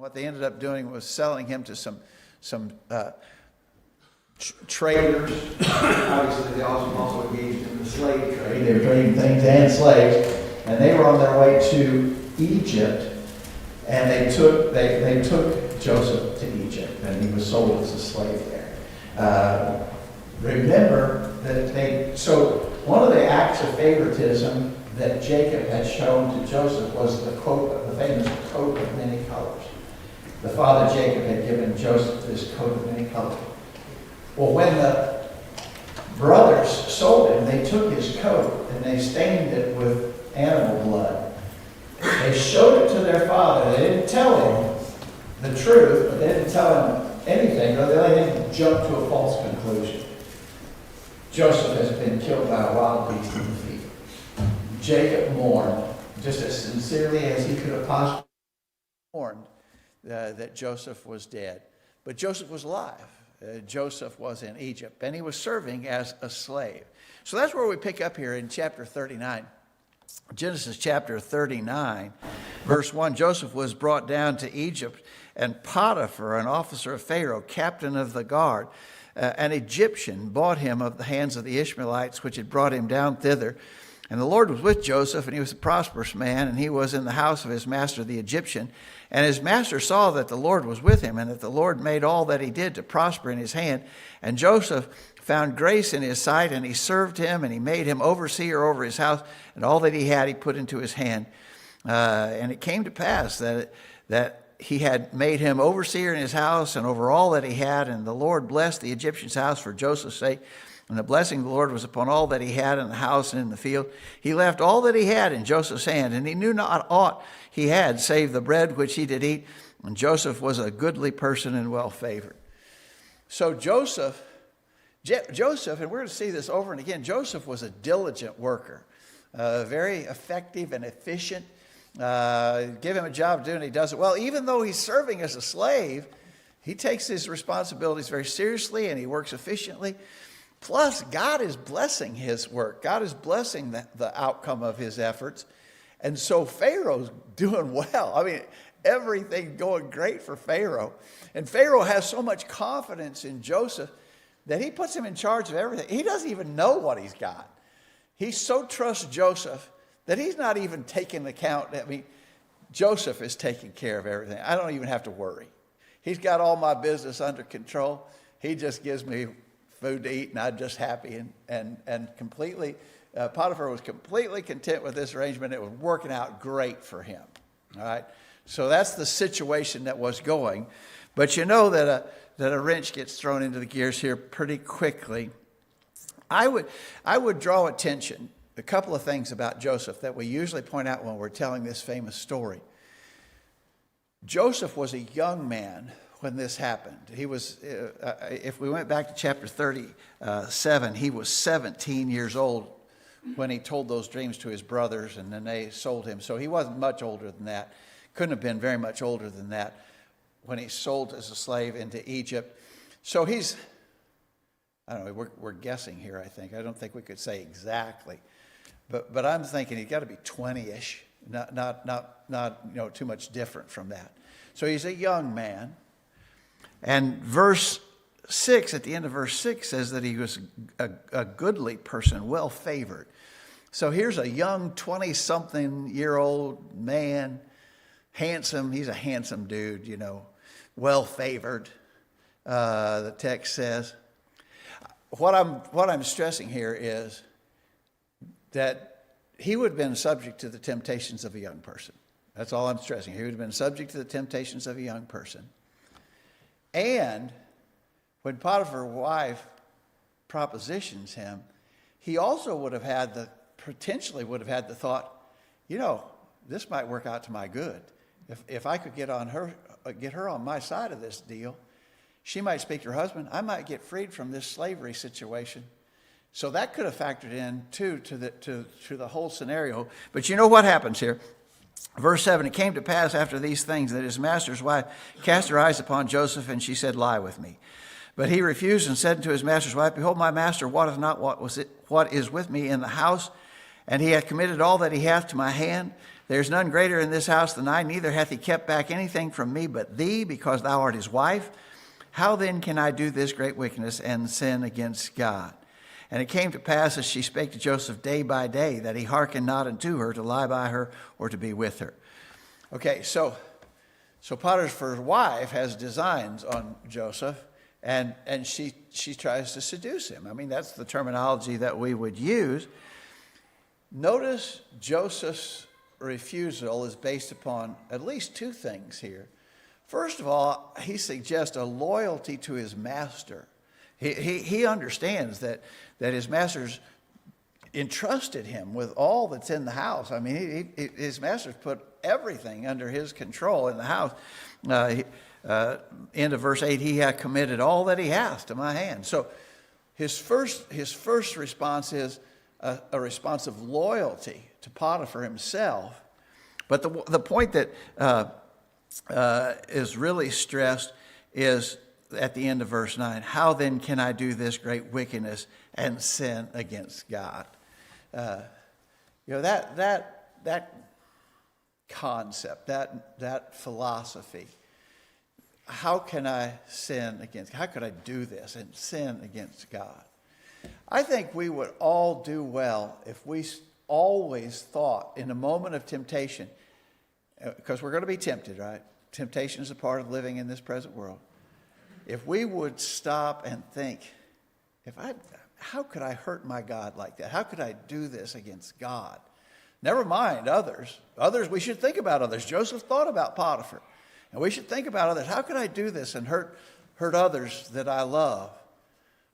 What they ended up doing was selling him to some traders. Obviously, they also engaged in the slave trade. They were trading things and slaves, and they were on their way to Egypt, and they took Joseph to Egypt, and he was sold as a slave there. Remember that so one of the acts of favoritism that Jacob had shown to Joseph was the famous coat of many colors. The father Jacob had given Joseph this coat of many colors. Well, when the brothers sold him, they took his coat and they stained it with animal blood. They showed it to their father. They didn't tell him the truth, but they didn't tell him anything. They let him jump to a false conclusion. Joseph has been killed by a wild beast in the field. Jacob mourned just as sincerely as he could have possibly mourned that Joseph was dead. But Joseph was alive. Joseph was in Egypt, and he was serving as a slave. So that's where we pick up here in chapter 39. Genesis chapter 39, verse 1, Joseph was brought down to Egypt, and Potiphar, an officer of Pharaoh, captain of the guard, an Egyptian, bought him of the hands of the Ishmaelites, which had brought him down thither. And the Lord was with Joseph, and he was a prosperous man, and he was in the house of his master, the Egyptian. And his master saw that the Lord was with him, and that the Lord made all that he did to prosper in his hand. And Joseph found grace in his sight, and he served him, and he made him overseer over his house, and all that he had he put into his hand. And it came to pass that he had made him overseer in his house and over all that he had, and the Lord blessed the Egyptian's house for Joseph's sake. And the blessing of the Lord was upon all that he had in the house and in the field. He left all that he had in Joseph's hand, and he knew not aught he had, save the bread which he did eat. And Joseph was a goodly person and well favored. So Joseph, and we're going to see this over and again, Joseph was a diligent worker, very effective and efficient. Give him a job to do and he does it well. Even though he's serving as a slave, he takes his responsibilities very seriously and he works efficiently. Plus, God is blessing his work. God is blessing the outcome of his efforts. And so Pharaoh's doing well. I mean, everything going great for Pharaoh. And Pharaoh has so much confidence in Joseph that he puts him in charge of everything. He doesn't even know what he's got. He so trusts Joseph that he's not even taking account. I mean, Joseph is taking care of everything. I don't even have to worry. He's got all my business under control. He just gives me food to eat, and I'm just happy and completely, Potiphar was completely content with this arrangement. It was working out great for him, all right? So that's the situation that was going. But you know that a wrench gets thrown into the gears here pretty quickly. I would draw attention, a couple of things about Joseph that we usually point out when we're telling this famous story. Joseph was a young man when this happened. He was, if we went back to chapter 37, he was 17 years old when he told those dreams to his brothers, and then they sold him. So he wasn't much older than that. Couldn't have been very much older than that when he sold as a slave into Egypt. So he's, I don't know, we're guessing here, I think. I don't think we could say exactly. But I'm thinking he's got to be 20-ish, not too much different from that. So he's a young man. And verse 6, at the end of verse 6, says that he was a goodly person, well favored. So here's a young 20-something-year-old man, handsome. He's a handsome dude, well favored, the text says. What I'm stressing here is that he would have been subject to the temptations of a young person. That's all I'm stressing. He would have been subject to the temptations of a young person. And when Potiphar's wife propositions him, he also potentially would have had the thought, this might work out to my good. If I could get her on my side of this deal, she might speak to her husband. I might get freed from this slavery situation. So that could have factored in too to the whole scenario. But you know what happens here? Verse 7, it came to pass after these things that his master's wife cast her eyes upon Joseph, and she said, lie with me. But he refused and said to his master's wife, behold, my master wotteth not what is with me in the house, and he hath committed all that he hath to my hand. There's none greater in this house than I, neither hath he kept back anything from me but thee, because thou art his wife. How then can I do this great wickedness and sin against God? And it came to pass, as she spake to Joseph day by day, that he hearkened not unto her to lie by her or to be with her. Okay, so Potiphar's wife has designs on Joseph, and she tries to seduce him. I mean, that's the terminology that we would use. Notice Joseph's refusal is based upon at least two things here. First of all, he suggests a loyalty to his master. He understands that his master's entrusted him with all that's in the house. I mean, his master's put everything under his control in the house. End of verse 8, he hath committed all that he hath to my hand. So his first response is a response of loyalty to Potiphar himself. But the point that is really stressed is at the end of verse 9, how then can I do this great wickedness and sin against God? That concept, that philosophy, how can I sin against, how could I do this and sin against God? I think we would all do well if we always thought in a moment of temptation, because we're going to be tempted, right? Temptation is a part of living in this present world. If we would stop and think, how could I hurt my God like that? How could I do this against God? Never mind others. We should think about others. Joseph thought about Potiphar. And we should think about others. How could I do this and hurt others that I love?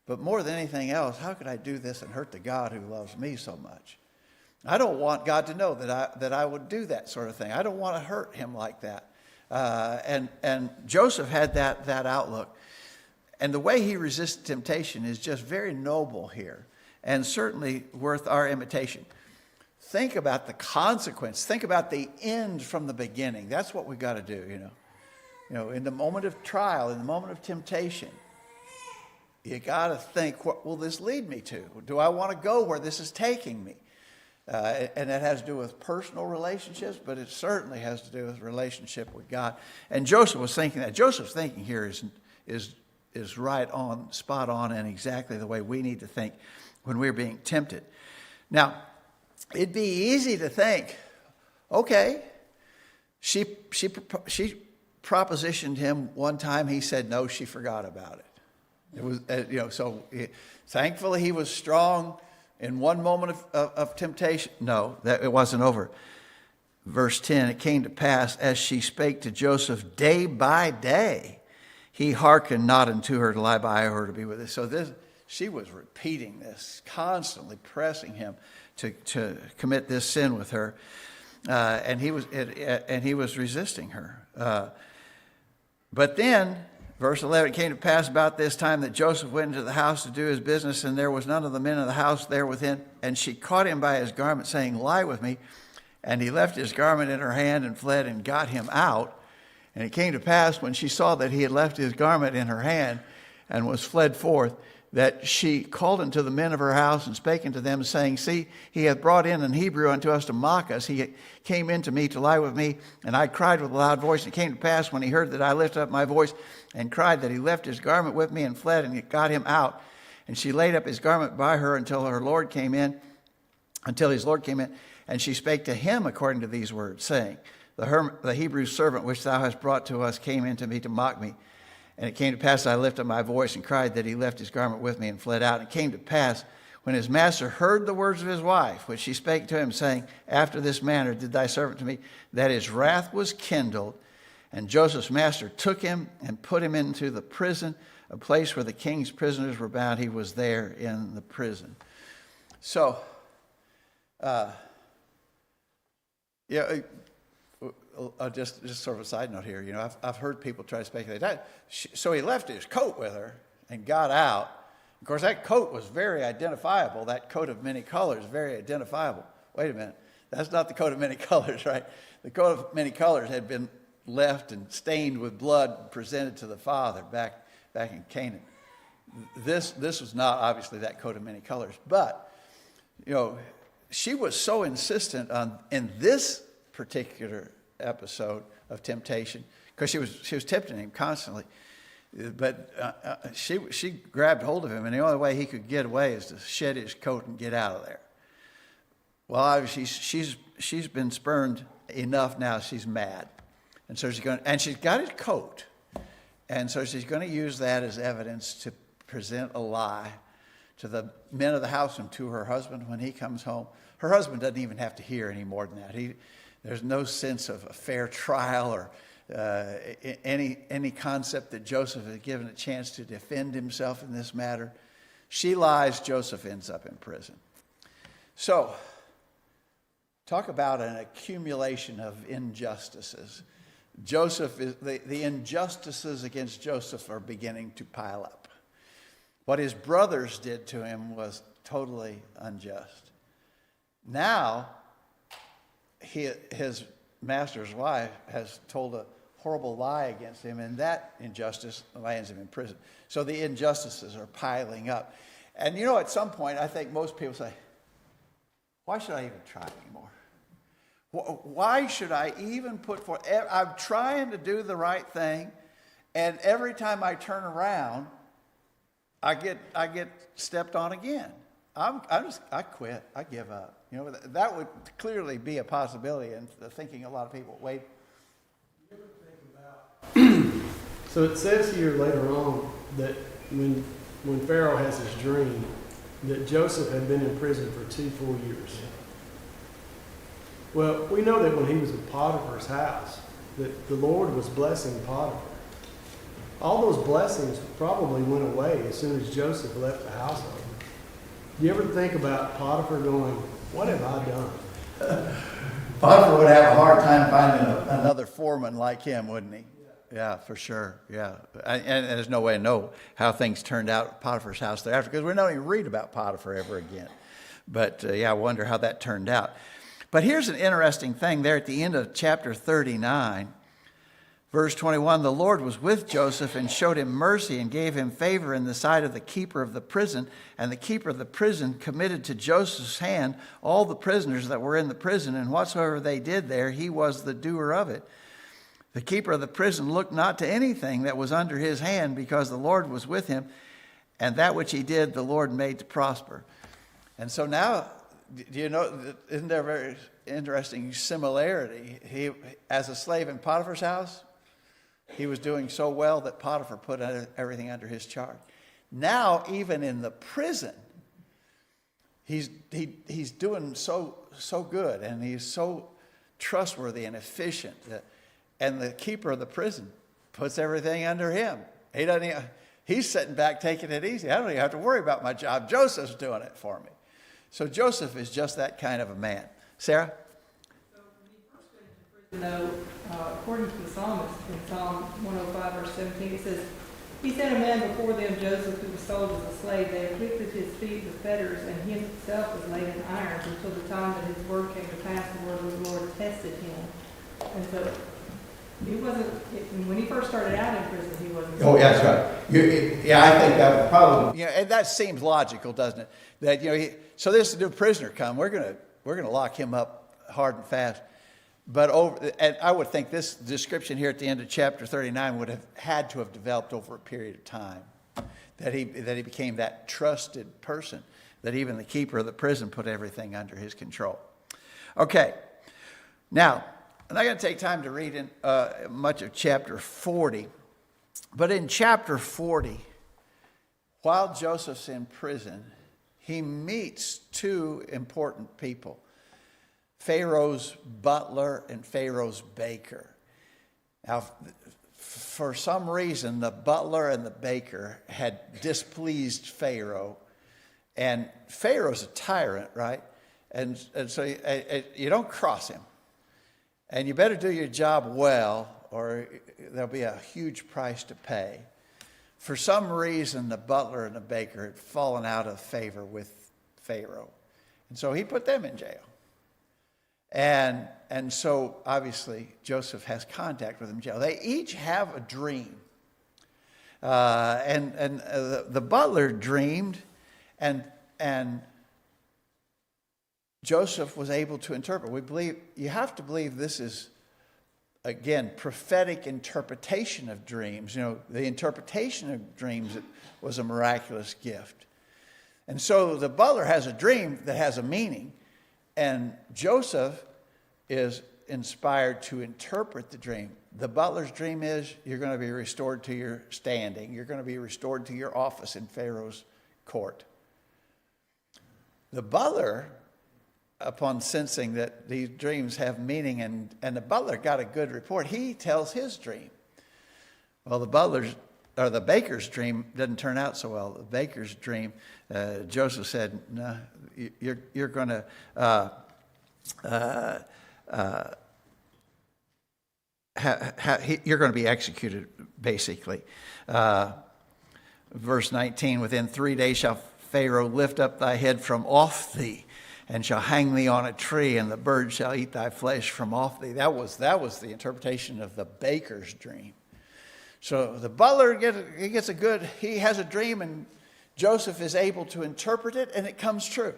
But more than anything else, how could I do this and hurt the God who loves me so much? I don't want God to know that I would do that sort of thing. I don't want to hurt him like that. And Joseph had that outlook. And the way he resisted temptation is just very noble here, and certainly worth our imitation. Think about the consequence. Think about the end from the beginning. That's what we've got to do, you know. In the moment of trial, in the moment of temptation, you got to think, what will this lead me to? Do I want to go where this is taking me? And that has to do with personal relationships, but it certainly has to do with relationship with God. And Joseph was thinking that. Joseph's thinking here is right on, spot on, and exactly the way we need to think when we're being tempted. Now, it'd be easy to think, okay, she propositioned him one time. He said no. She forgot about it. It was thankfully he was strong in one moment of temptation. No, that it wasn't over. Verse 10, it came to pass as she spake to Joseph day by day, he hearkened not unto her to lie by her to be with us. So she was repeating this, constantly pressing him to commit this sin with her, and he was resisting her. But then, verse 11, it came to pass about this time that Joseph went into the house to do his business, and there was none of the men of the house there within. And she caught him by his garment, saying, lie with me. And he left his garment in her hand and fled and got him out. And it came to pass when she saw that he had left his garment in her hand and was fled forth, that she called unto the men of her house and spake unto them, saying, see, he hath brought in an Hebrew unto us to mock us. He came in to me to lie with me, and I cried with a loud voice. And it came to pass when he heard that I lifted up my voice and cried, that he left his garment with me and fled, and it got him out. And she laid up his garment by her until his Lord came in. And she spake to him according to these words, saying, the Hebrew servant which thou hast brought to us came in to me to mock me. And it came to pass, I lifted up my voice and cried, that he left his garment with me and fled out. And it came to pass, when his master heard the words of his wife, which she spake to him, saying, after this manner did thy servant to me, that his wrath was kindled. And Joseph's master took him and put him into the prison, a place where the king's prisoners were bound. He was there in the prison. So, just sort of a side note here. I've heard people try to speculate that. So he left his coat with her and got out. Of course, that coat was very identifiable. That coat of many colors, very identifiable. Wait a minute. That's not the coat of many colors, right? The coat of many colors had been left and stained with blood, presented to the father back in Canaan. This was not obviously that coat of many colors. But, she was so insistent in this particular episode of temptation, because she was tempting him constantly. But she grabbed hold of him, and the only way he could get away is to shed his coat and get out of there. Well, obviously, she's been spurned enough now. She's mad, and so she's got his coat, and so she's going to use that as evidence to present a lie to the men of the house and to her husband when he comes home. Her husband doesn't even have to hear any more than that. There's no sense of a fair trial or any concept that Joseph is given a chance to defend himself in this matter. She lies, Joseph ends up in prison. So, talk about an accumulation of injustices. The injustices against Joseph are beginning to pile up. What his brothers did to him was totally unjust. Now, his master's wife has told a horrible lie against him, and that injustice lands him in prison. So the injustices are piling up. And at some point, I think most people say, why should I even try anymore? Why should I even put forth? I'm trying to do the right thing, and every time I turn around, I get stepped on again. I quit. I give up. That would clearly be a possibility in the thinking of a lot of people. Wade? So it says here later on that when Pharaoh has his dream, that Joseph had been in prison for 2 full years. Well, we know that when he was in Potiphar's house, that the Lord was blessing Potiphar. All those blessings probably went away as soon as Joseph left the household. Do you ever think about Potiphar going, what have I done? Potiphar would have a hard time finding another foreman like him, wouldn't he? Yeah, for sure. Yeah. And there's no way to know how things turned out at Potiphar's house thereafter, because we don't even read about Potiphar ever again. But I wonder how that turned out. But here's an interesting thing there at the end of chapter 39. Verse 21, the Lord was with Joseph and showed him mercy and gave him favor in the sight of the keeper of the prison. And the keeper of the prison committed to Joseph's hand all the prisoners that were in the prison, and whatsoever they did there, he was the doer of it. The keeper of the prison looked not to anything that was under his hand, because the Lord was with him, and that which he did, the Lord made to prosper. And so now, isn't there a very interesting similarity? He, as a slave in Potiphar's house, he was doing so well that Potiphar put everything under his charge. Now, even in the prison, he's doing so good, and he's so trustworthy and efficient. And the keeper of the prison puts everything under him. He's sitting back taking it easy. I don't even have to worry about my job. Joseph's doing it for me. So Joseph is just that kind of a man. Sarah? So when he first went into prison, though, according to the psalmist in Psalm 105, verse 17, it says, he sent a man before them, Joseph, who was sold as a slave. They afflicted his feet with fetters, and he himself was laid in irons until the time that his word came to pass. The word of the Lord tested him. And so he wasn't, when he first started out in prison, he wasn't. Oh, yeah, that's right. I think that would probably, and that seems logical, doesn't it? That, so this new prisoner come, we're gonna lock him up hard and fast. But and I would think this description here at the end of chapter 39 would have had to have developed over a period of time, that he became that trusted person, that even the keeper of the prison put everything under his control. Okay, now I'm not going to take time to read in much of chapter 40, but in chapter 40, while Joseph's in prison, he meets 2 important people, Pharaoh's butler and Pharaoh's baker. Now, for some reason, the butler and the baker had displeased Pharaoh, and Pharaoh's a tyrant, right? And so you don't cross him. And you better do your job well, or there'll be a huge price to pay. For some reason, the butler and the baker had fallen out of favor with Pharaoh. And so he put them in jail. And so, obviously, Joseph has contact with them in jail. They each have a dream. The butler dreamed, and Joseph was able to interpret. You have to believe this is, again, prophetic interpretation of dreams. The interpretation of dreams was a miraculous gift. And so the butler has a dream that has a meaning, and Joseph is inspired to interpret the dream. The butler's dream is you're going to be restored to your standing. You're going to be restored to your office in Pharaoh's court. The butler, upon sensing that these dreams have meaning, and the butler got a good report, he tells his dream. Well, the baker's dream didn't turn out so well. The baker's dream, Joseph said, "No, you're going to you're going to be executed." Basically, verse 19: "Within 3 days shall Pharaoh lift up thy head from off thee, and shall hang thee on a tree, and the birds shall eat thy flesh from off thee." That was the interpretation of the baker's dream. So the butler he has a dream, and Joseph is able to interpret it, and it comes true.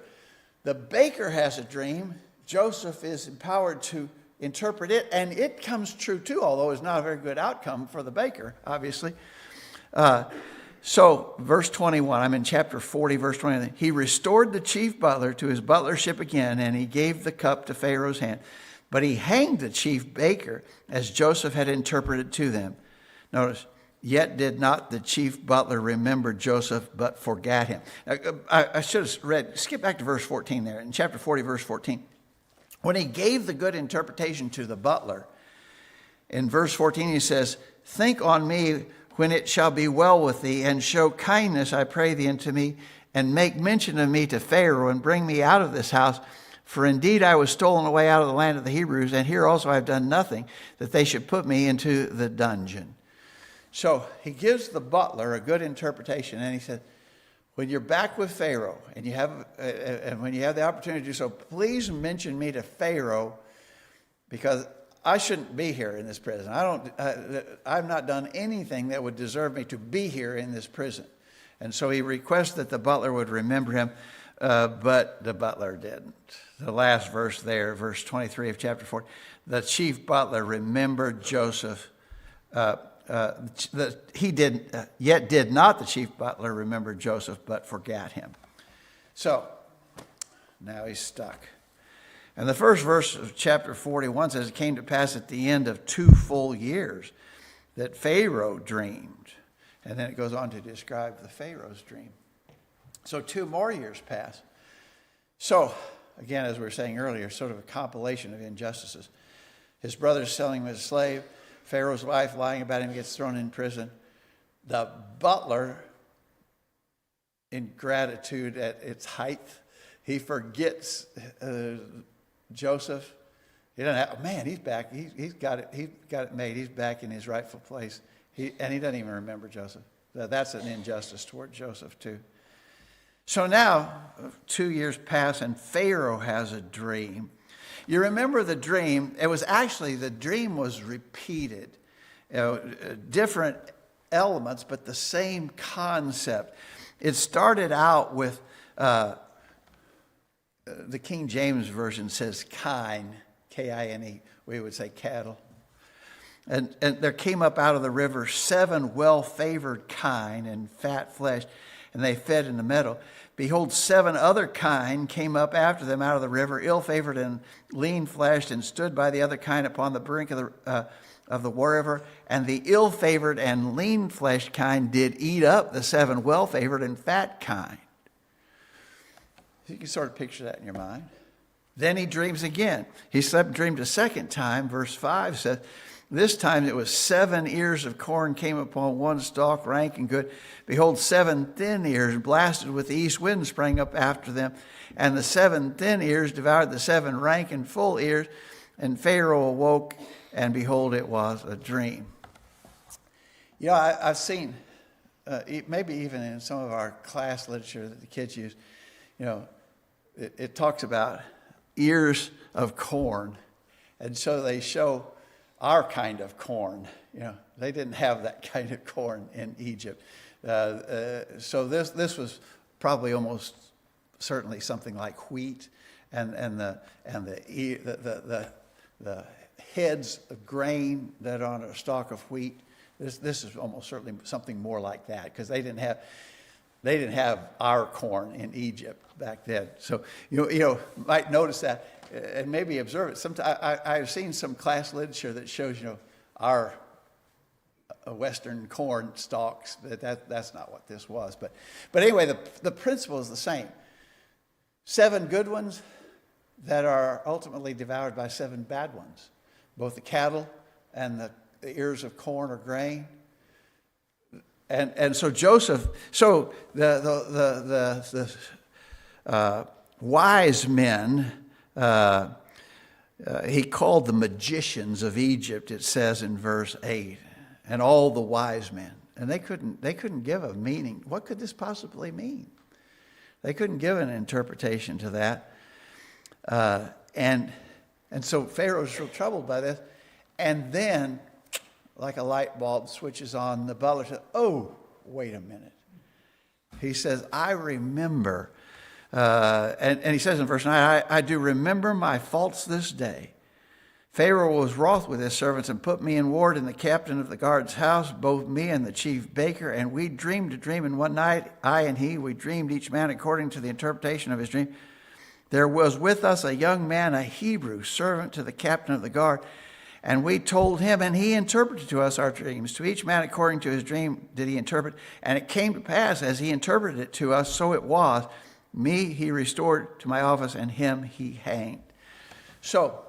The baker has a dream. Joseph is empowered to interpret it, and it comes true too, although it's not a very good outcome for the baker, obviously. So, verse 21, I'm in chapter 40, verse 20. "He restored the chief butler to his butlership again, and he gave the cup to Pharaoh's hand. But he hanged the chief baker, as Joseph had interpreted to them." Notice, "Yet did not the chief butler remember Joseph, but forgot him." I should have skip back to verse 14 there. In chapter 40, verse 14. When he gave the good interpretation to the butler, in verse 14 he says, "Think on me when it shall be well with thee, and show kindness, I pray thee, unto me, and make mention of me to Pharaoh, and bring me out of this house. For indeed I was stolen away out of the land of the Hebrews, and here also I have done nothing, that they should put me into the dungeon." So he gives the butler a good interpretation, and he said, when you're back with Pharaoh, and when you have the opportunity to do so, please mention me to Pharaoh, because I shouldn't be here in this prison. I've not done anything that would deserve me to be here in this prison. And so he requests that the butler would remember him, but the butler didn't. The last verse there, verse 23 of chapter 4, "The chief butler remembered Joseph." Yet did not the chief butler remember Joseph, but forgot him. So now he's stuck. And the first verse of chapter 41 says, "It came to pass at the end of 2 full years that Pharaoh dreamed." And then it goes on to describe the Pharaoh's dream. So 2 more years pass. So, again, as we were saying earlier, sort of a compilation of injustices. His brothers selling him as a slave. Pharaoh's wife lying about him, gets thrown in prison. The butler, in gratitude at its height, he forgets Joseph. He doesn't have, man, he's back. He's got it made. He's back in his rightful place. And he doesn't even remember Joseph. That's an injustice toward Joseph too. So now 2 years pass, and Pharaoh has a dream. You remember the dream? The dream was repeated. Different elements, but the same concept. It started out with, the King James Version says kine, K-I-N-E. We would say cattle. And there came up out of the river 7 well-favored kine and fat flesh, and they fed in the meadow. Behold, 7 other kine came up after them out of the river, ill-favored and lean-fleshed, and stood by the other kine upon the brink of the river. And the ill-favored and lean-fleshed kine did eat up the 7 well-favored and fat kine. You can sort of picture that in your mind. Then he dreams again. He slept and dreamed a second time. Verse 5 says, "This time it was 7 ears of corn came upon one stalk, rank and good. Behold, 7 thin ears, blasted with the east wind, sprang up after them. And the 7 thin ears devoured the 7 rank and full ears. And Pharaoh awoke, and behold, it was a dream." I've seen, maybe even in some of our class literature that the kids use, it talks about ears of corn. And so they show our kind of corn. They didn't have that kind of corn in Egypt. So this was probably almost certainly something like wheat. the heads of grain that are on a stalk of wheat. This is almost certainly something more like that, because they didn't have our corn in Egypt back then. So you might notice that and maybe observe it. Sometimes I've seen some class literature that shows our Western corn stalks, but that's not what this was. But anyway, the principle is the same. 7 good ones that are ultimately devoured by 7 bad ones, both the cattle and the ears of corn or grain. And so Joseph, the wise men, he called the magicians of Egypt, it says in verse 8, and all the wise men. And they couldn't give a meaning. What could this possibly mean? They couldn't give an interpretation to that. And so Pharaoh's real troubled by this. And then, like a light bulb switches on, the butler says, oh, wait a minute. He says, I remember. And he says in verse 9, I do remember my faults this day. Pharaoh was wroth with his servants and put me in ward in the captain of the guard's house, both me and the chief baker. And we dreamed a dream in one night, I and he. We dreamed each man according to the interpretation of his dream. There was with us a young man, a Hebrew, servant to the captain of the guard. And we told him, and he interpreted to us our dreams. To each man according to his dream did he interpret. And it came to pass, as he interpreted it to us, so it was. Me he restored to my office, and him he hanged. So,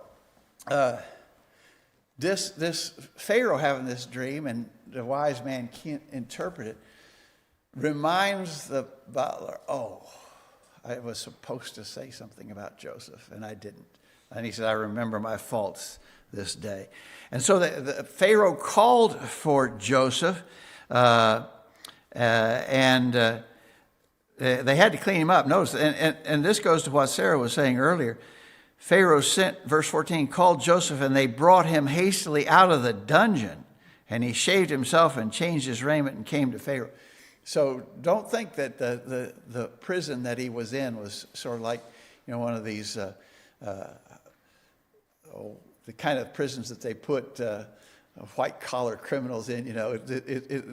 this Pharaoh having this dream, and the wise man can't interpret it, reminds the butler, oh, I was supposed to say something about Joseph, and I didn't. And he said, I remember my faults this day. And so the Pharaoh called for Joseph, and they had to clean him up. Notice, and this goes to what Sarah was saying earlier. Pharaoh sent, verse 14, called Joseph, and they brought him hastily out of the dungeon. And he shaved himself and changed his raiment and came to Pharaoh. So don't think that the prison that he was in was sort of like, one of these, the kind of prisons that they put white-collar criminals in.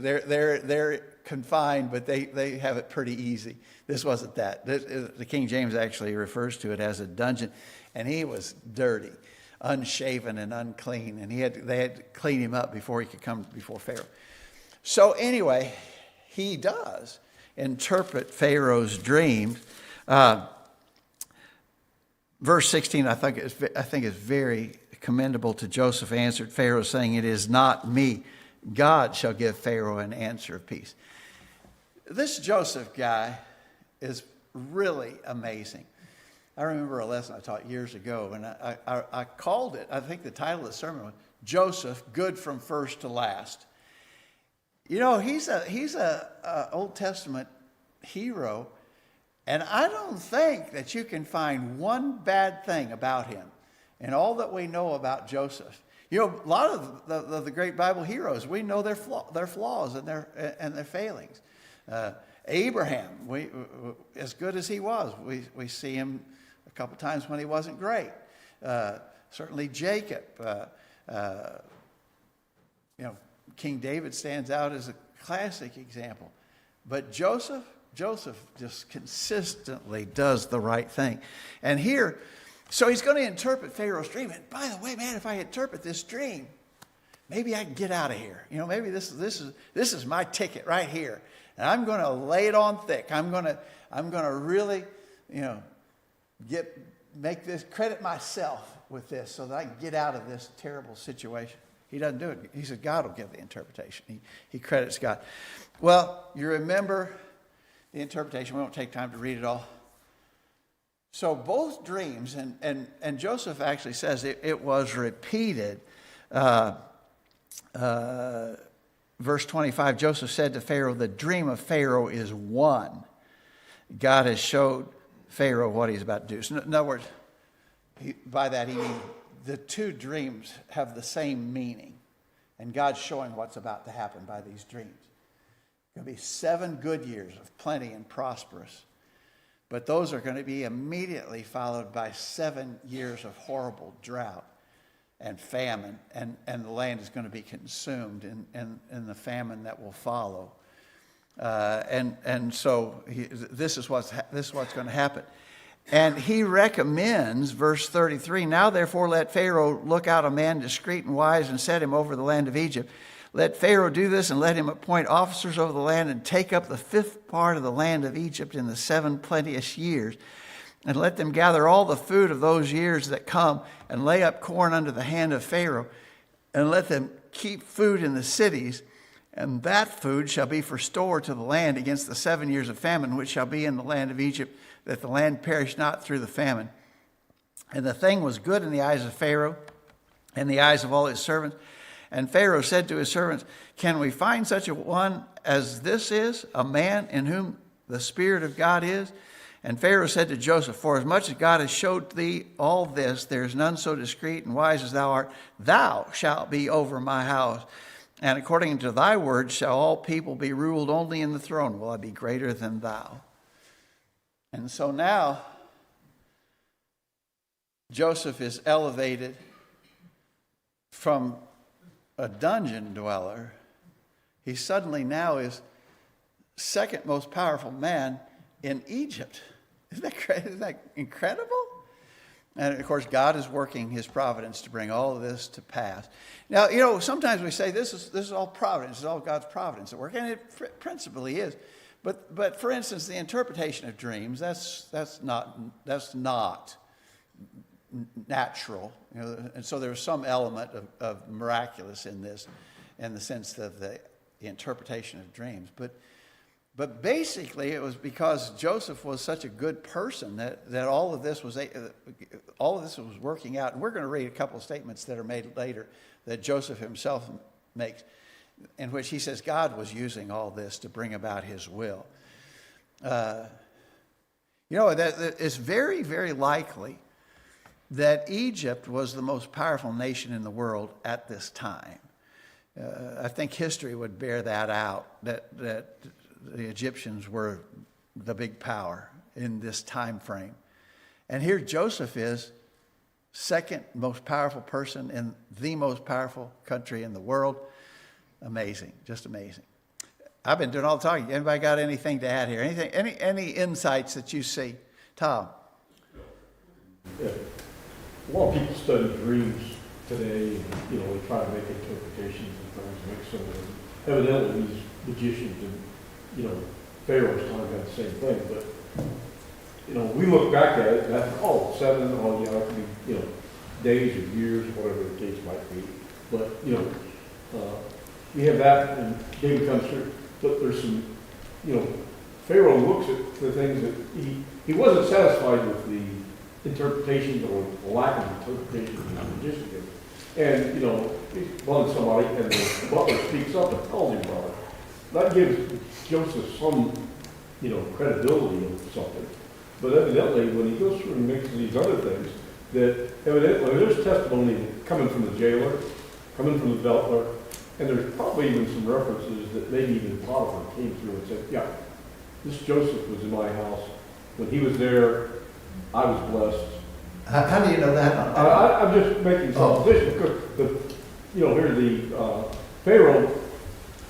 They're confined, but they have it pretty easy. This wasn't that. The King James actually refers to it as a dungeon. And he was dirty, unshaven and unclean. And they had to clean him up before he could come before Pharaoh. So anyway, he does interpret Pharaoh's dreams. Verse 16, I think is very commendable. To Joseph answered Pharaoh, saying, it is not me. God shall give Pharaoh an answer of peace. This Joseph guy is really amazing. I remember a lesson I taught years ago, and I called it, I think the title of the sermon was, Joseph, Good from First to Last. He's a Old Testament hero, and I don't think that you can find one bad thing about him in all that we know about Joseph. A lot of the great Bible heroes, we know their flaws and their failings. Abraham, as good as he was, we see him a couple times when he wasn't great. Certainly Jacob. King David stands out as a classic example. But Joseph just consistently does the right thing. And here, so he's going to interpret Pharaoh's dream. And by the way, man, if I interpret this dream, maybe I can get out of here. Maybe this is my ticket right here. And I'm going to lay it on thick. I'm going to really, credit myself with this so that I can get out of this terrible situation. He doesn't do it. He says God will give the interpretation. He credits God. Well, you remember the interpretation. We won't take time to read it all. So both dreams, and Joseph actually says it was repeated. Verse 25, Joseph said to Pharaoh, the dream of Pharaoh is one. God has showed Pharaoh what he's about to do. So in other words, by that he means the two dreams have the same meaning. And God's showing what's about to happen by these dreams. It's going to be 7 good years of plenty and prosperous. But those are going to be immediately followed by 7 years of horrible drought and famine, and the land is going to be consumed in the famine that will follow. So this is what's going to happen. And he recommends, verse 33, now therefore let Pharaoh look out a man discreet and wise and set him over the land of Egypt. Let Pharaoh do this and let him appoint officers over the land and take up the 5th part of the land of Egypt in the 7 plenteous years. And let them gather all the food of those years that come and lay up corn under the hand of Pharaoh. And let them keep food in the cities. And that food shall be for store to the land against the 7 years of famine, which shall be in the land of Egypt, that the land perish not through the famine. And the thing was good in the eyes of Pharaoh and the eyes of all his servants. And Pharaoh said to his servants, can we find such a one as this is, a man in whom the Spirit of God is? And Pharaoh said to Joseph, for as much as God has showed thee all this, there is none so discreet and wise as thou art. Thou shalt be over my house. And according to thy word shall all people be ruled only in the throne. Will I be greater than thou? And so now Joseph is elevated from a dungeon dweller. He suddenly now is second most powerful man in Egypt. Isn't that incredible? And of course, God is working his providence to bring all of this to pass. Now, sometimes we say this is all providence, this is all God's providence at work, and it principally is. But for instance, the interpretation of dreams, that's not natural. And so there's some element of miraculous in this, in the sense of the interpretation of dreams. But basically, it was because Joseph was such a good person that all of this was working out. And we're going to read a couple of statements that are made later that Joseph himself makes, in which he says God was using all this to bring about his will. That it's very, very likely that Egypt was the most powerful nation in the world at this time. I think history would bear that out, that the Egyptians were the big power in this time frame. And here Joseph is second most powerful person in the most powerful country in the world. Amazing, just amazing. I've been doing all the talking. Anybody got anything to add here? Any insights that you see? Tom? Yeah. A lot of people study dreams today, and they try to make interpretations and things, make some of them. Evidently, these magicians and Pharaoh's time got the same thing, but we look back at it and that's 7, it could be days or years, whatever the case might be. But we have that, and David comes through. But there's some, Pharaoh looks at the things that he wasn't satisfied with the interpretation or the lack of interpretation of the magician did. And he's bugging somebody, and the butler speaks up and tells him about it. That gives Joseph some, credibility of something. But evidently, when he goes through and makes these other things, that evidently there's testimony coming from the jailer, coming from the butler, and there's probably even some references that maybe even Potiphar came through and said, yeah, this Joseph was in my house. When he was there, I was blessed. How do you know that? I'm just making some position because here the Pharaoh,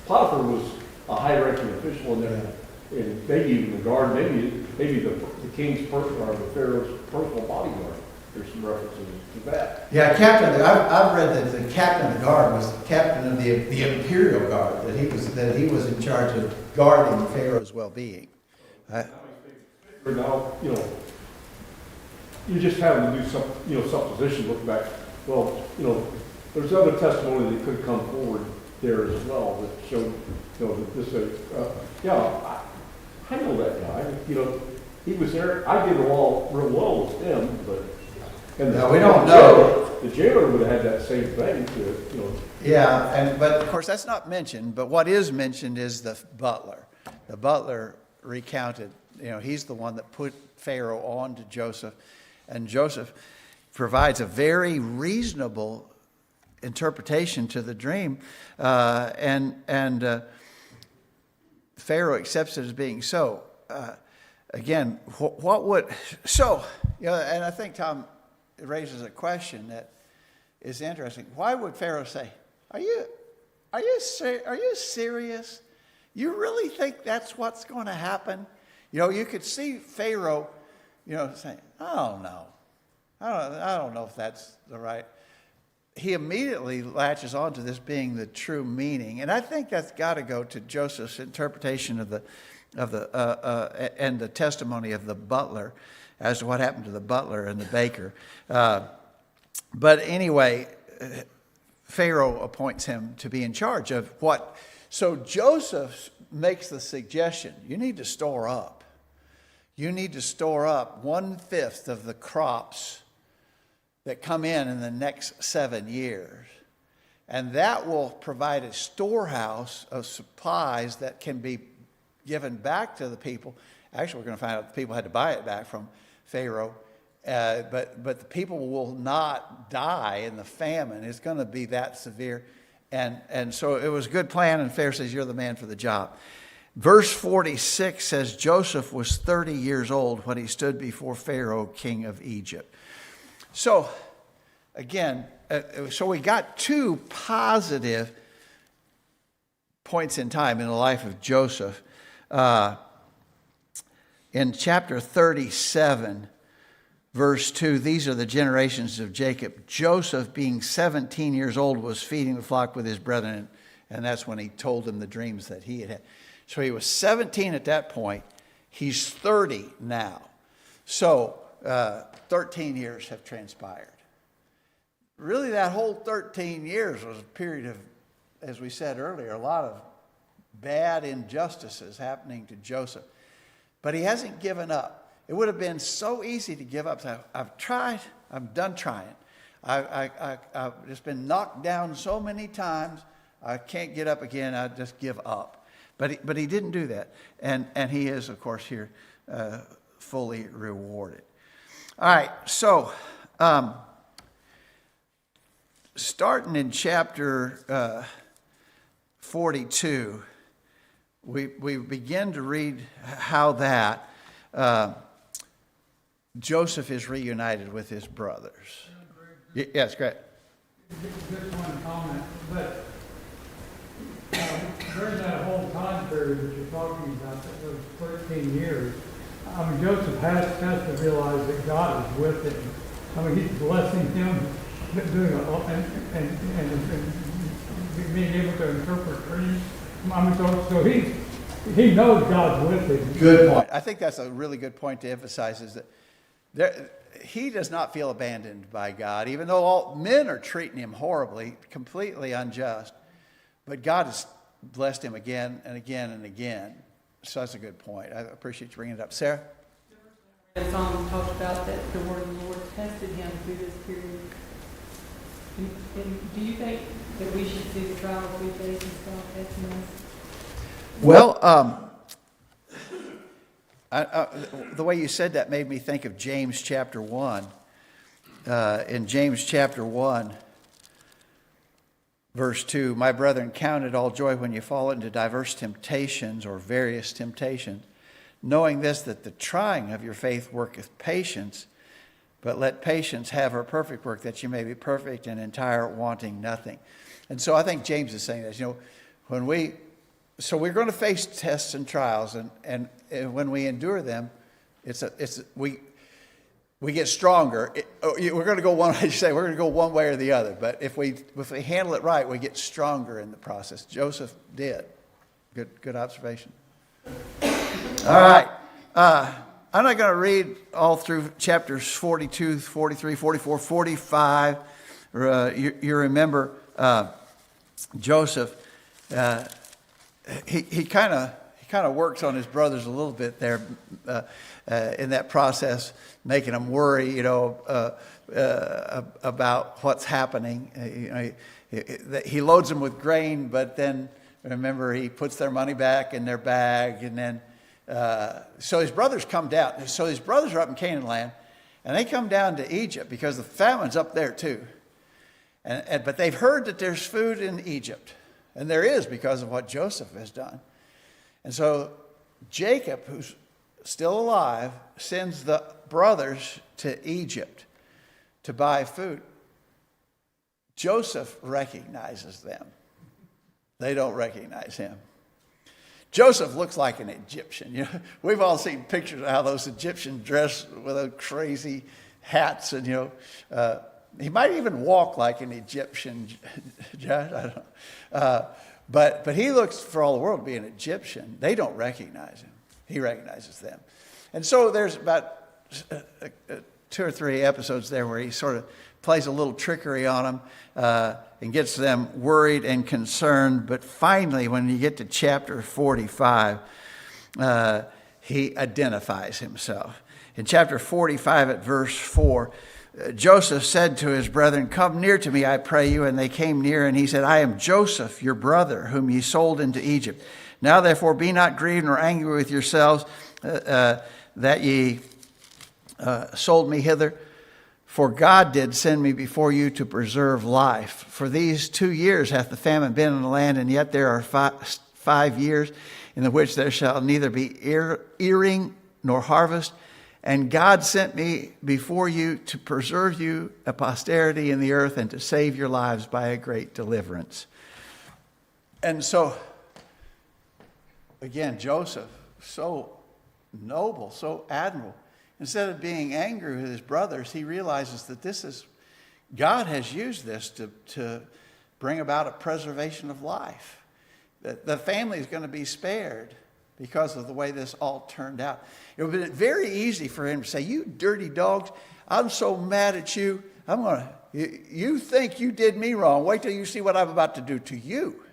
Potiphar was a high-ranking official in there, and maybe even the guard, maybe the king's person or the Pharaoh's personal bodyguard. There's some references to that. Yeah, I've read that the captain of the guard was the captain of the imperial guard, that he was in charge of guarding Pharaoh's well-being. Now, you just having to do some, supposition, look back. Well, there's other testimony that could come forward there as well that showed, that this, I know that guy. He was there. I did all real well with him, but no, we don't know. The jailer would have had that same thing, Yeah, but of course that's not mentioned. But what is mentioned is the butler. The butler recounted. He's the one that put Pharaoh on to Joseph, and Joseph provides a very reasonable interpretation to the dream, and Pharaoh accepts it as being so. again, what would, so, and I think Tom raises a question that is interesting. Why would Pharaoh say, are you serious? You really think that's what's going to happen? You could see Pharaoh, saying, oh no, I don't know if that's the right. He immediately latches on to this being the true meaning. And I think that's got to go to Joseph's interpretation of the and the testimony of the butler as to what happened to the butler and the baker. But anyway, Pharaoh appoints him to be in charge of what. So Joseph makes the suggestion, you need to store up. You need to store up 1/5 of the crops that come in the next 7 years. And that will provide a storehouse of supplies that can be given back to the people. Actually, we're going to find out the people had to buy it back from Pharaoh. But the people will not die in the famine. It's going to be that severe. And so it was a good plan, and Pharaoh says, you're the man for the job. Verse 46 says, Joseph was 30 years old when he stood before Pharaoh, king of Egypt. So, again, so we got two positive points in time in the life of Joseph. In chapter 37, verse 2, these are the generations of Jacob. Joseph, being 17 years old, was feeding the flock with his brethren, and that's when he told them the dreams that he had had. So he was 17 at that point. He's 30 now. So 13 years have transpired. Really, that whole 13 years was a period of, as we said earlier, a lot of bad injustices happening to Joseph. But he hasn't given up. It would have been so easy to give up. So I've tried. I'm done trying. I've just been knocked down so many times. I can't get up again. I just give up. But he didn't do that. And he is, of course, here fully rewarded. All right, so starting in chapter 42, we begin to read how that Joseph is reunited with his brothers. Yes, great. Just one comment, but during that whole time period that you're talking about, those 13 years, I mean, Joseph has to realize that God is with him. I mean, he's blessing him, doing and being able to interpret dreams. I mean, so he knows God's with him. Good point. I think that's a really good point to emphasize, is that he does not feel abandoned by God, even though all men are treating him horribly, completely unjust. But God has blessed him again and again and again. So that's a good point. I appreciate you bringing it up. Sarah? The Psalm talks about that the word of the Lord tested him through this period. And do you think that we should see the trials we face as God testing us? Well, the way you said that made me think of James chapter 1. In James chapter 1, verse 2, my brethren, count it all joy when you fall into diverse temptations or various temptations, knowing this, that the trying of your faith worketh patience, but let patience have her perfect work, that you may be perfect and entire, wanting nothing. And so I think James is saying this, so we're going to face tests and trials, and when we endure them, we get stronger. We're going to go one. I say we're going to go one way or the other. But if we handle it right, we get stronger in the process. Joseph did. Good observation. All right. I'm not going to read all through chapters 42, 43, 44, 45. You remember Joseph. He kind of works on his brothers a little bit there in that process, making them worry, about what's happening. He loads them with grain, but then remember he puts their money back in their bag, and then so his brothers come down. So his brothers are up in Canaan land, and they come down to Egypt because the famine's up there too. But they've heard that there's food in Egypt. And there is, because of what Joseph has done. And so Jacob, who's still alive, sends the brothers to Egypt to buy food. Joseph recognizes them. They don't recognize him. Joseph looks like an Egyptian. You know, we've all seen pictures of how those Egyptians dress with those crazy hats, and he might even walk like an Egyptian. Judge, I don't know. But he looks for all the world to be an Egyptian. They don't recognize him. He recognizes them. And so there's about 2 or 3 episodes there where he sort of plays a little trickery on them and gets them worried and concerned. But finally, when you get to chapter 45, he identifies himself. In chapter 45 at verse 4, Joseph said to his brethren, "Come near to me, I pray you." And they came near, and he said, "I am Joseph, your brother, whom ye sold into Egypt. Now therefore be not grieved nor angry with yourselves that ye sold me hither. For God did send me before you to preserve life. For these 2 years hath the famine been in the land, and yet there are 5 years in the which there shall neither be earing nor harvest. And God sent me before you to preserve you a posterity in the earth and to save your lives by a great deliverance." And so, again, Joseph, so noble, so admirable. Instead of being angry with his brothers, he realizes that God has used this to bring about a preservation of life. That the family is going to be spared because of the way this all turned out. It would have been very easy for him to say, "You dirty dogs, I'm so mad at you. You think you did me wrong. Wait till you see what I'm about to do to you."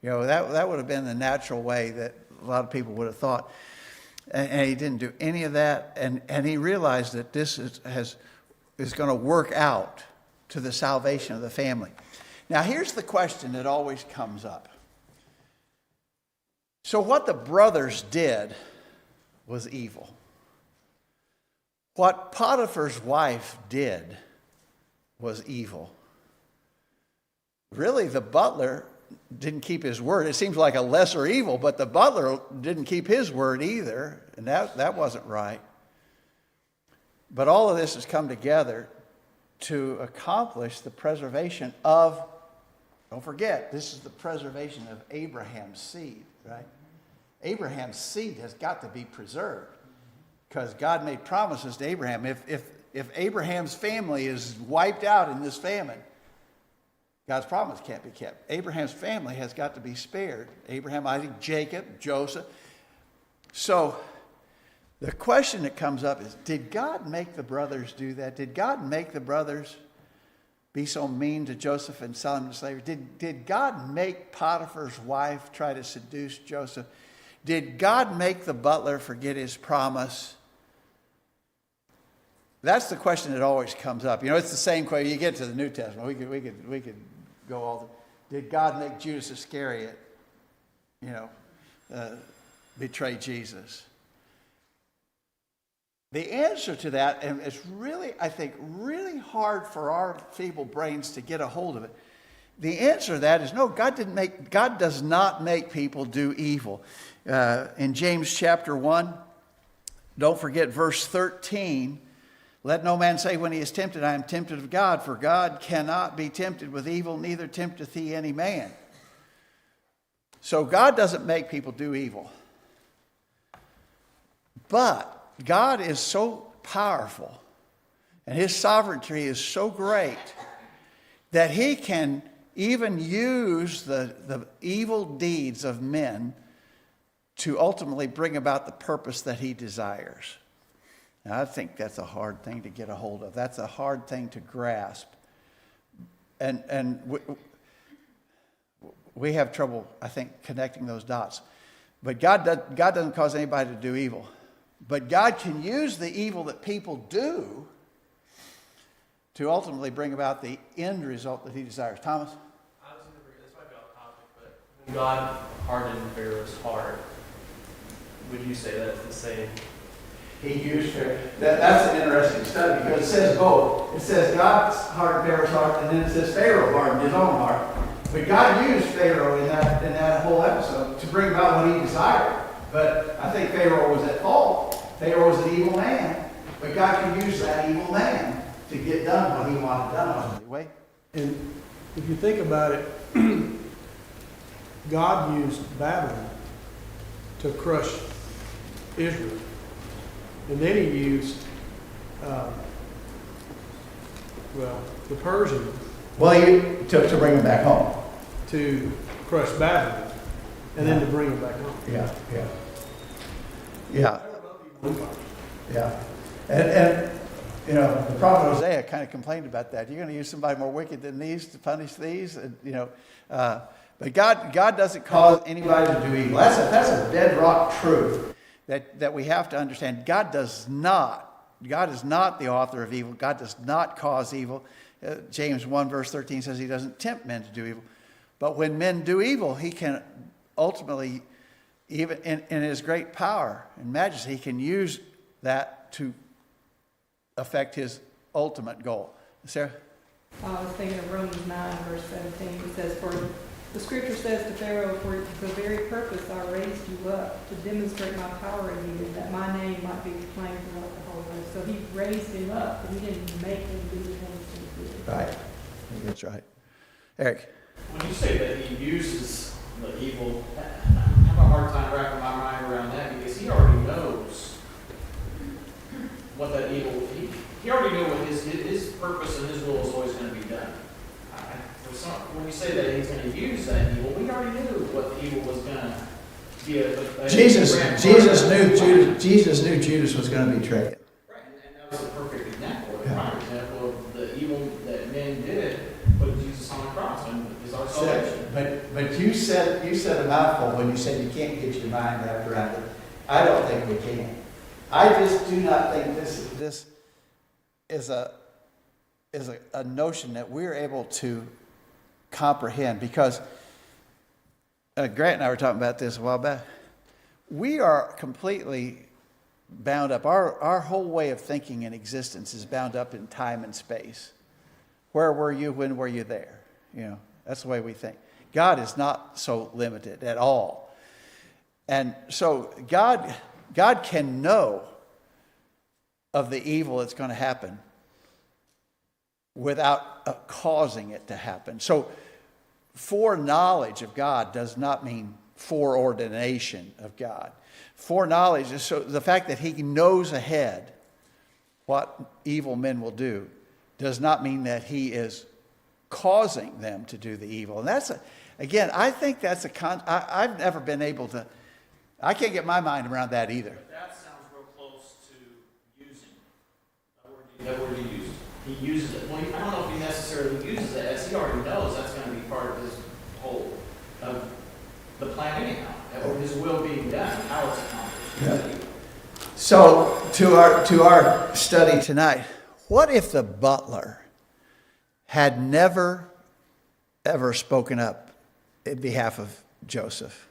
That would have been the natural way that a lot of people would have thought. And he didn't do any of that. And he realized that this is going to work out to the salvation of the family. Now, here's the question that always comes up. So what the brothers did was evil. What Potiphar's wife did was evil. Really, the butler didn't keep his word. It seems like a lesser evil, but the butler didn't keep his word either, and that wasn't right. But all of this has come together to accomplish the preservation of, don't forget, this is the preservation of Abraham's seed, right? Abraham's seed has got to be preserved because God made promises to Abraham. If Abraham's family is wiped out in this famine, God's promise can't be kept. Abraham's family has got to be spared. Abraham, Isaac, Jacob, Joseph. So the question that comes up is, did God make the brothers do that? Did God make the brothers be so mean to Joseph and sell him to slavery? Did God make Potiphar's wife try to seduce Joseph? Did God make the butler forget his promise? That's the question that always comes up. It's the same question. You get to the New Testament. We could go all the. Did God make Judas Iscariot, betray Jesus? The answer to that, and it's really, I think, really hard for our feeble brains to get a hold of it. The answer to that is no. God does not make people do evil. In James chapter 1, don't forget verse 13. Let no man say when he is tempted, I am tempted of God, for God cannot be tempted with evil, neither tempteth he any man. So God doesn't make people do evil. But God is so powerful and his sovereignty is so great that he can even use the evil deeds of men to ultimately bring about the purpose that he desires. Now, I think that's a hard thing to get a hold of. That's a hard thing to grasp. And we have trouble, I think, connecting those dots. But God doesn't cause anybody to do evil. But God can use the evil that people do to ultimately bring about the end result that he desires. Thomas? I was going to bring, this might be off topic, but when God hardened Pharaoh's heart, would you say that's the same? He used Pharaoh. That's an interesting study because it says both. It says God hardened Pharaoh's heart, and then it says Pharaoh hardened his own heart. But God used Pharaoh in that whole episode to bring about what he desired. But I think Pharaoh was at fault Pharaoh was an evil man, but God could use that evil man to get done what he wanted done. Wait. And if you think about it, God used Babylon to crush Israel. And then he used, the Persian Well, you took to bring him back home. to crush Babylon, and then to bring him back home. Yeah, yeah. Yeah. Yeah. And you know, the prophet Hosea kind of complained about that. You're going to use somebody more wicked than these to punish these? And, you know, but God doesn't cause anybody to do evil. That's a bedrock truth that we have to understand. God is not the author of evil. God does not cause evil. James 1 verse 13 says he doesn't tempt men to do evil. But when men do evil, he can ultimately, even in his great power and majesty, he can use that to affect his ultimate goal. Sarah? I was thinking of Romans 9, verse 17. It says, "For the scripture says to Pharaoh, for the very purpose I raised you up, to demonstrate my power in you, that my name might be proclaimed throughout the whole earth." So he raised him up, but he didn't make him do the things he did. Right. That's right. Eric? When you say that he uses the evil, I have a hard time wrapping my mind around that because he already knows what that evil, he already knew what his purpose and his will is always going to be done. When you say that he's going to use that evil, we already knew what the evil was going to be. Jesus knew Judas was going to betray it. Right, and that was a perfect example, a prime example of the evil that men did, put Jesus on the cross and is our salvation. But you said a mouthful when you said you can't get your mind wrapped around it. I don't think we can. I just do not think this is a notion that we're able to comprehend, because Grant and I were talking about this a while back. We are completely bound up. Our whole way of thinking in existence is bound up in time and space. Where were you? When were you there? You know, that's the way we think. God is not so limited at all. And so God can know of the evil that's going to happen without causing it to happen. So foreknowledge of God does not mean foreordination of God. Foreknowledge is so the fact that he knows ahead what evil men will do does not mean that he is causing them to do the evil. And that's again, I think that's I've never been able to, I can't get my mind around that either. That sounds real close to using. That word he used. He uses it. Well, I don't know if he necessarily uses it, as he already knows that's going to be part of his whole, the plan anyhow. His will being done, how it's accomplished. Yeah. So to our study tonight, what if the butler had never, ever spoken up in behalf of Joseph?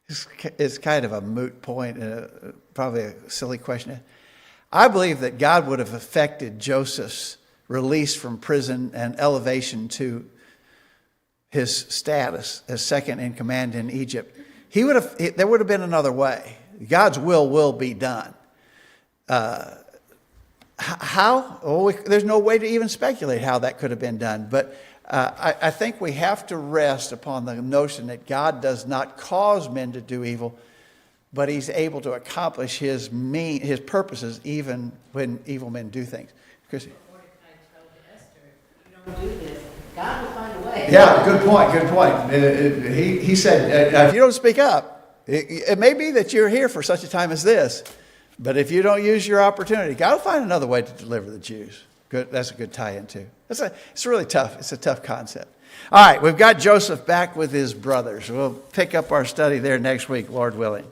It's kind of a moot point and probably a silly question. I believe that God would have affected Joseph's release from prison and elevation to his status as second in command in Egypt. There would have been another way. God's will be done. How? Well, there's no way to even speculate how that could have been done. But I think we have to rest upon the notion that God does not cause men to do evil, but he's able to accomplish his purposes even when evil men do things. Chrissy? Mordecai told Esther, "You don't do this. God will find a way." Yeah, good point. He said, if you don't speak up, it may be that you're here for such a time as this, but if you don't use your opportunity, God will find another way to deliver the Jews. Good, that's a good tie-in too. It's really tough. It's a tough concept. All right, we've got Joseph back with his brothers. We'll pick up our study there next week, Lord willing.